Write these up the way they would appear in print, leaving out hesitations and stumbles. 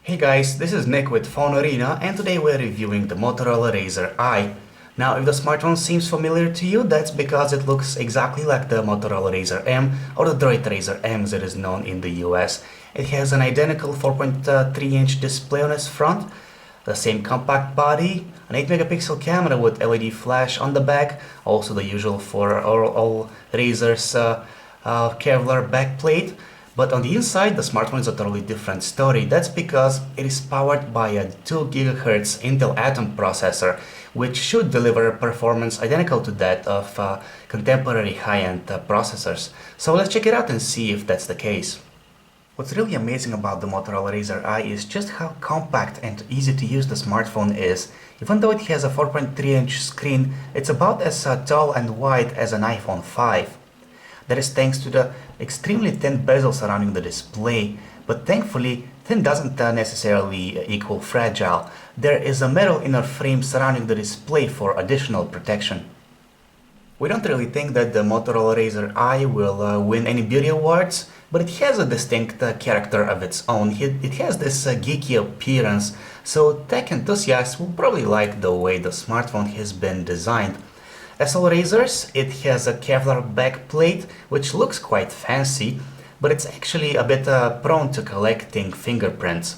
Hey guys, this is Nick with PhoneArena and today we're reviewing the Motorola RAZR I. Now if the smartphone seems familiar to you, that's because it looks exactly like the Motorola RAZR M or the DROID RAZR M as it is known in the US. It has an identical 4.3-inch display on its front, the same compact body, an 8 megapixel camera with LED flash on the back, also the usual for all RAZR's Kevlar backplate. But on the inside, the smartphone is a totally different story. That's because it is powered by a 2 GHz Intel Atom processor, which should deliver performance identical to that of contemporary high-end processors. So let's check it out and see if that's the case. What's really amazing about the Motorola RAZR I is just how compact and easy to use the smartphone is. Even though it has a 4.3-inch screen, it's about as tall and wide as an iPhone 5. That is thanks to the extremely thin bezel surrounding the display, but thankfully, thin doesn't necessarily equal fragile. There is a metal inner frame surrounding the display for additional protection. We don't really think that the Motorola RAZR I will win any beauty awards, but it has a distinct character of its own. It has this geeky appearance, so tech enthusiasts will probably like the way the smartphone has been designed. As all RAZRs, it has a Kevlar backplate, which looks quite fancy, but it's actually a bit prone to collecting fingerprints.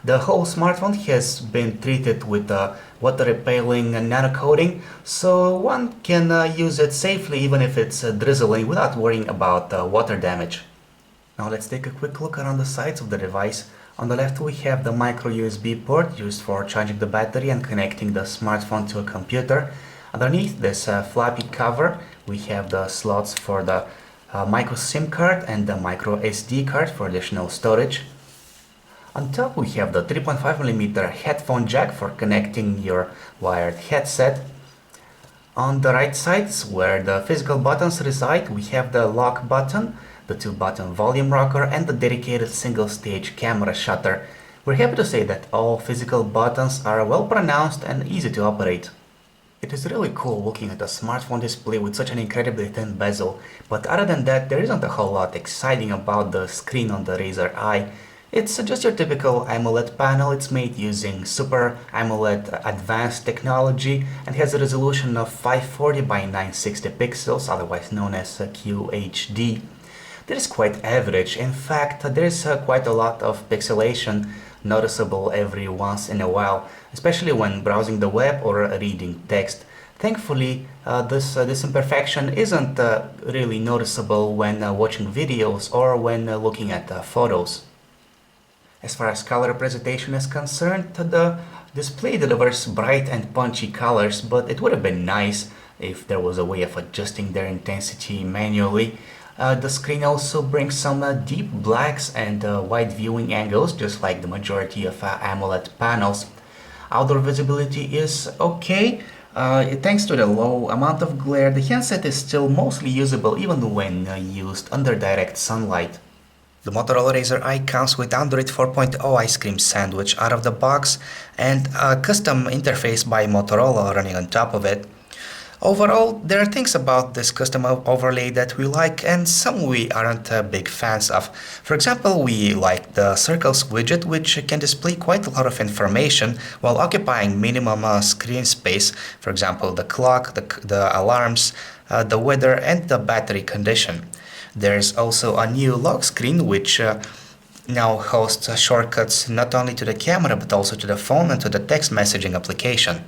The whole smartphone has been treated with a water-repelling nano coating, so one can use it safely even if it's drizzling without worrying about water damage. Now let's take a quick look around the sides of the device. On the left we have the micro USB port used for charging the battery and connecting the smartphone to a computer. Underneath this flappy cover, we have the slots for the micro SIM card and the micro SD card for additional storage. On top we have the 3.5mm headphone jack for connecting your wired headset. On the right side, where the physical buttons reside, we have the lock button, the 2-button volume rocker and the dedicated single-stage camera shutter. We're happy to say that all physical buttons are well pronounced and easy to operate. It is really cool looking at a smartphone display with such an incredibly thin bezel, but other than that there isn't a whole lot exciting about the screen on the RAZR I. It's just your typical AMOLED panel. It's made using Super AMOLED advanced technology and has a resolution of 540 by 960 pixels, otherwise known as QHD. That is quite average. In fact, there is quite a lot of pixelation noticeable every once in a while, especially when browsing the web or reading text. Thankfully, this imperfection isn't really noticeable when watching videos or when looking at photos. As far as color representation is concerned, the display delivers bright and punchy colors, but it would have been nice if there was a way of adjusting their intensity manually. The screen also brings some deep blacks and wide viewing angles, just like the majority of AMOLED panels. Outdoor visibility is okay. Thanks to the low amount of glare, the handset is still mostly usable even when used under direct sunlight. The Motorola RAZR I comes with Android 4.0 ice cream sandwich out of the box and a custom interface by Motorola running on top of it. Overall, there are things about this custom overlay that we like and some we aren't big fans of. For example, we like the circles widget, which can display quite a lot of information while occupying minimum screen space. For example, the clock, the alarms, the weather and the battery condition. There's also a new lock screen which now hosts shortcuts not only to the camera but also to the phone and to the text messaging application.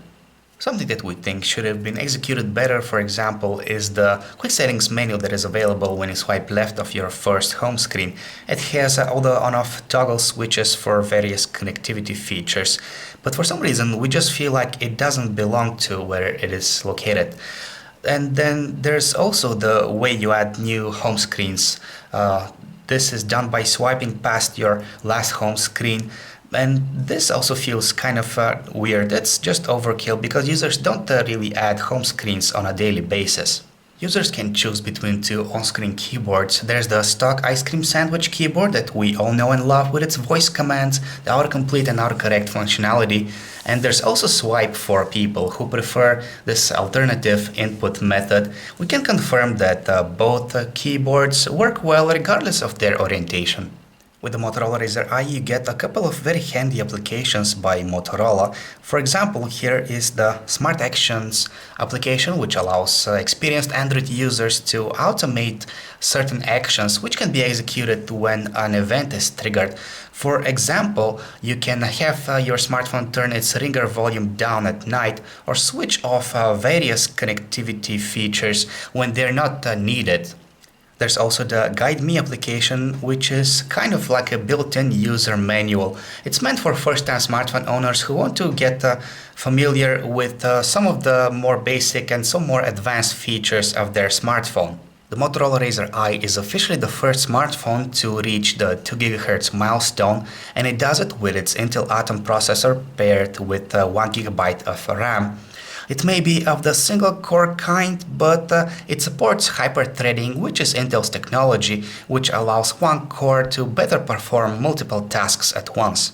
Something that we think should have been executed better, for example, is the quick settings menu that is available when you swipe left of your first home screen. It has all the on-off toggle switches for various connectivity features, but for some reason we just feel like it doesn't belong to where it is located. And then there's also the way you add new home screens. This is done by swiping past your last home screen. And this also feels kind of weird. It's just overkill because users don't really add home screens on a daily basis. Users can choose between two on-screen keyboards. There's the stock ice cream sandwich keyboard that we all know and love with its voice commands, the autocomplete and autocorrect functionality. And there's also swipe for people who prefer this alternative input method. We can confirm that both keyboards work well regardless of their orientation. With the Motorola RAZR I, you get a couple of very handy applications by Motorola. For example, here is the Smart Actions application, which allows experienced Android users to automate certain actions which can be executed when an event is triggered. For example, you can have your smartphone turn its ringer volume down at night or switch off various connectivity features when they're not needed. There's also the Guide Me application, which is kind of like a built-in user manual. It's meant for first-time smartphone owners who want to get familiar with some of the more basic and some more advanced features of their smartphone. The Motorola RAZR I is officially the first smartphone to reach the 2 GHz milestone, and it does it with its Intel Atom processor paired with 1 GB of RAM. It may be of the single-core kind, but it supports hyper-threading, which is Intel's technology, which allows one core to better perform multiple tasks at once.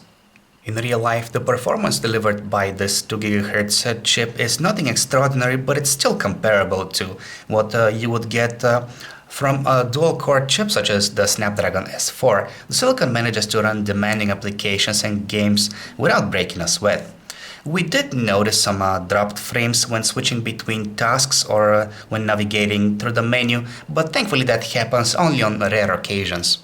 In real life, the performance delivered by this 2 GHz chip is nothing extraordinary, but it's still comparable to what you would get from a dual-core chip such as the Snapdragon S4. The silicon manages to run demanding applications and games without breaking a sweat. We did notice some dropped frames when switching between tasks or when navigating through the menu, but thankfully that happens only on rare occasions.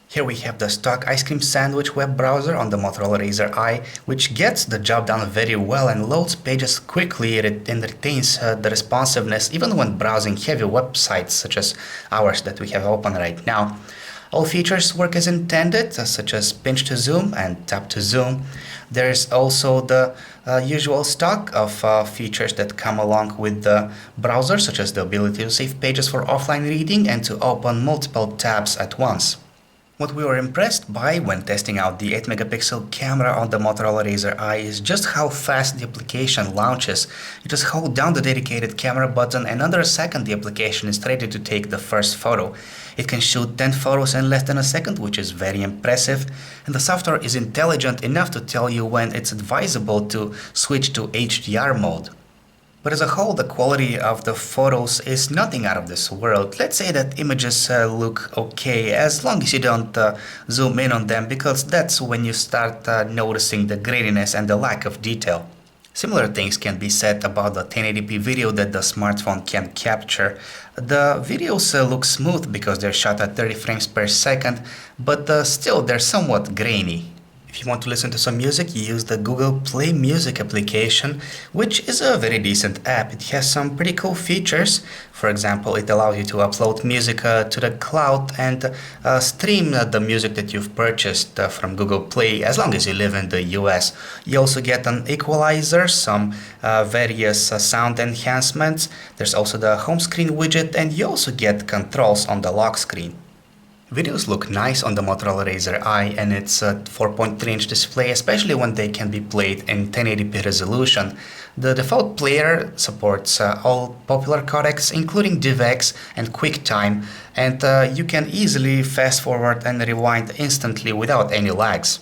Here we have the stock ice cream sandwich web browser on the Motorola RAZR I, which gets the job done very well and loads pages quickly and retains the responsiveness even when browsing heavy websites such as ours that we have open right now. All features work as intended, such as pinch to zoom and tap to zoom. There's also the usual stock of features that come along with the browser, such as the ability to save pages for offline reading and to open multiple tabs at once. What we were impressed by when testing out the 8-megapixel camera on the Motorola RAZR I is just how fast the application launches. You just hold down the dedicated camera button and under a second the application is ready to take the first photo. It can shoot 10 photos in less than a second, which is very impressive, and the software is intelligent enough to tell you when it's advisable to switch to HDR mode. But as a whole, the quality of the photos is nothing out of this world. Let's say that images look okay, as long as you don't zoom in on them, because that's when you start noticing the graininess and the lack of detail. Similar things can be said about the 1080p video that the smartphone can capture. The videos look smooth because they're shot at 30 frames per second, but still they're somewhat grainy. If you want to listen to some music, you use the Google Play Music application, which is a very decent app. It has some pretty cool features. For example, it allows you to upload music to the cloud and stream the music that you've purchased from Google Play as long as you live in the US. You also get an equalizer, some various sound enhancements. There's also the home screen widget, and you also get controls on the lock screen. Videos look nice on the Motorola RAZR I and its 4.3-inch display, especially when they can be played in 1080p resolution. The default player supports all popular codecs, including DivX and QuickTime, and you can easily fast forward and rewind instantly without any lags.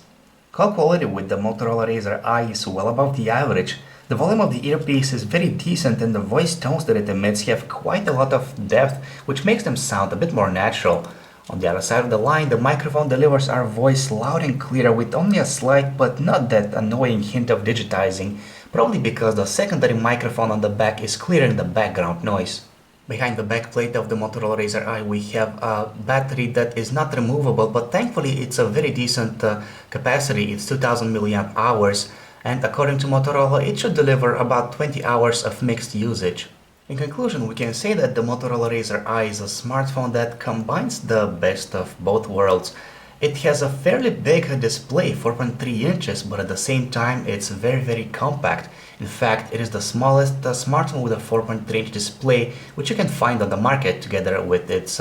Call quality with the Motorola RAZR I is well above the average. The volume of the earpiece is very decent and the voice tones that it emits have quite a lot of depth, which makes them sound a bit more natural. On the other side of the line, the microphone delivers our voice loud and clear with only a slight but not that annoying hint of digitizing, probably because the secondary microphone on the back is clearing the background noise. Behind the back plate of the Motorola RAZR I we have a battery that is not removable, but thankfully it's a very decent capacity. It's 2000 milliamp hours, and according to Motorola it should deliver about 20 hours of mixed usage. In conclusion, we can say that the Motorola RAZR I is a smartphone that combines the best of both worlds. It has a fairly big display, 4.3 inches, but at the same time it's very compact. In fact, it is the smallest smartphone with a 4.3-inch display which you can find on the market, together with its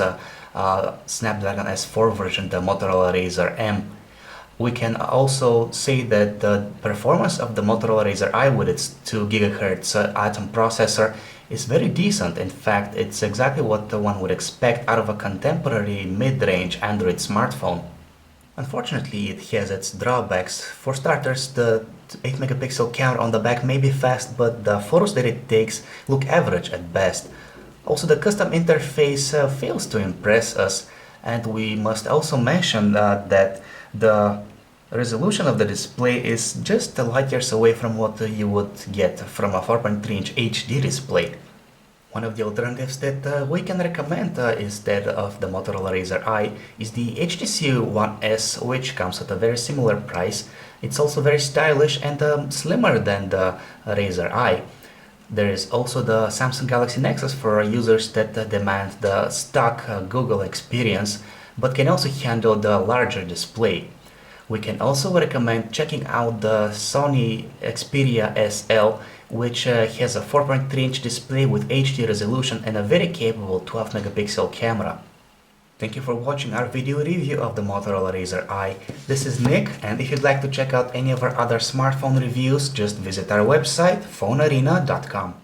Snapdragon S4 version, the Motorola RAZR M. We can also say that the performance of the Motorola RAZR I with its 2 GHz Atom processor is very decent. In fact, it's exactly what one would expect out of a contemporary mid-range Android smartphone. Unfortunately, it has its drawbacks. For starters, the 8-megapixel camera on the back may be fast, but the photos that it takes look average at best. Also, the custom interface fails to impress us, and we must also mention that The resolution of the display is just light years away from what you would get from a 4.3-inch HD display. One of the alternatives that we can recommend instead of the Motorola RAZR I is the HTC One S, which comes at a very similar price. It's also very stylish and slimmer than the RAZR I. There is also the Samsung Galaxy Nexus for users that demand the stock Google experience, but can also handle the larger display. We can also recommend checking out the Sony Xperia SL, which has a 4.3-inch display with HD resolution and a very capable 12-megapixel camera. Thank you for watching our video review of the Motorola RAZR I. This is Nick, and if you'd like to check out any of our other smartphone reviews, just visit our website, PhoneArena.com.